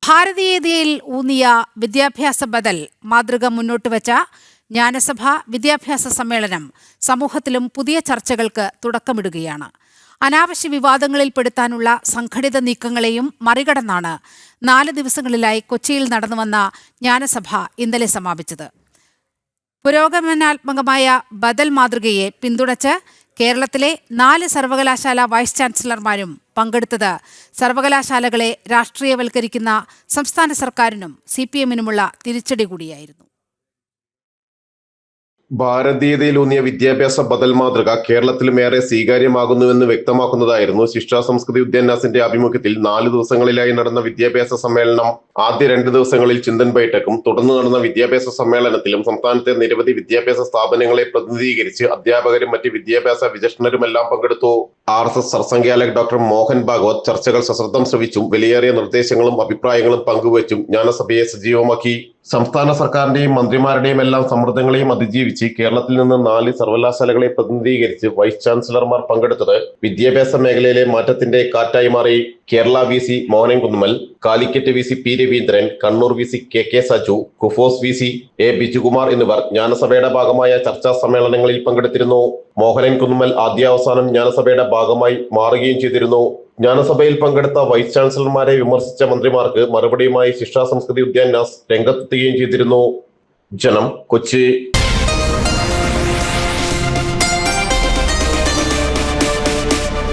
ഭാരതീയതയിൽ ഊന്നിയ വിദ്യാഭ്യാസ ബദൽ മാതൃക മുന്നോട്ട് വച്ച ജ്ഞാനസഭ വിദ്യാഭ്യാസ സമ്മേളനം സമൂഹത്തിലും പുതിയ ചർച്ചകൾക്ക് തുടക്കമിടുകയാണ്. അനാവശ്യ വിവാദങ്ങളിൽപ്പെടുത്താനുള്ള സംഘടിത നീക്കങ്ങളെയും മറികടന്നാണ് 4 ദിവസങ്ങളിലായി കൊച്ചിയിൽ നടന്നുവന്ന ജ്ഞാനസഭ ഇന്നലെ സമാപിച്ചത്. പുരോഗമനാത്മകമായ ബദൽ മാതൃകയെ പിന്തുണച്ച് കേരളത്തിലെ 4 സർവകലാശാല വൈസ് ചാൻസലർമാരും പങ്കെടുത്തത് സർവകലാശാലകളെ രാഷ്ട്രീയവൽക്കരിക്കുന്ന സംസ്ഥാന സർക്കാരിനും CPM-നുമുള്ള തിരിച്ചടി കൂടിയായിരുന്നു. ഭാരതീയതയിലൂന്നിയ വിദ്യാഭ്യാസ ബദൽ മാതൃക കേരളത്തിലും ഏറെ സ്വീകാര്യമാകുന്നുവെന്ന് വ്യക്തമാക്കുന്നതായിരുന്നു ശിക്ഷാ സംസ്കൃതി ഉദ്യാനത്തിന്റെ ആഭിമുഖ്യത്തിൽ 4 ദിവസങ്ങളിലായി നടന്ന വിദ്യാഭ്യാസ സമ്മേളനം. ആദ്യ 2 ദിവസങ്ങളിൽ ചിന്തൻ ബൈഠക്കും തുടർന്ന് നടന്ന വിദ്യാഭ്യാസ സമ്മേളനത്തിലും സംസ്ഥാനത്തെ നിരവധി വിദ്യാഭ്യാസ സ്ഥാപനങ്ങളെ പ്രതിനിധീകരിച്ച് അധ്യാപകരും മറ്റ് വിദ്യാഭ്യാസ വിചക്ഷണരുമെല്ലാം പങ്കെടുത്തു. RSS സർസംഘചാലക് ഡോക്ടർ മോഹൻ ഭാഗവത് ചർച്ചകൾ സശ്രദ്ധം ശ്രവിച്ചും വിലയേറിയ നിർദ്ദേശങ്ങളും അഭിപ്രായങ്ങളും പങ്കുവച്ചും ജ്ഞാനസഭയെ സജീവമാക്കി. സംസ്ഥാന സർക്കാരിന്റെയും മന്ത്രിമാരുടെയും എല്ലാം സമ്മർദ്ദങ്ങളെയും അതിജീവിച്ച് കേരളത്തിൽ നിന്ന് 4 സർവകലാശാലകളെ പ്രതിനിധീകരിച്ച് വൈസ് ചാൻസലർമാർ പങ്കെടുത്തത് വിദ്യാഭ്യാസ മേഖലയിലെ മാറ്റത്തിന്റെ കാറ്റായി മാറി. Kerala VC Mohanan Kunnummal, Calicut VC P Raveendran, Kannur VC KK Saju, KUFOS VC A Bijukumar എന്നിവർ ജ്ഞാനസഭയുടെ ഭാഗമായ ചർച്ചാ സമ്മേളനങ്ങളിൽ പങ്കെടുത്തിരുന്നു. മോഹനൻ കുന്നുമ്മൽ ആദ്യാവസാനം ജ്ഞാനസഭയുടെ ഭാഗമായി മാറുകയും ചെയ്തിരുന്നു. ജ്ഞാനസഭയിൽ പങ്കെടുത്ത വൈസ് ചാൻസലർമാരെ വിമർശിച്ച മന്ത്രിമാർക്ക് മറുപടിയുമായി ശിക്ഷാ സംസ്കൃതി ഉദ്യാൻ നാസ് രംഗത്തെത്തുകയും ചെയ്തിരുന്നു. ജനം, കൊച്ചി.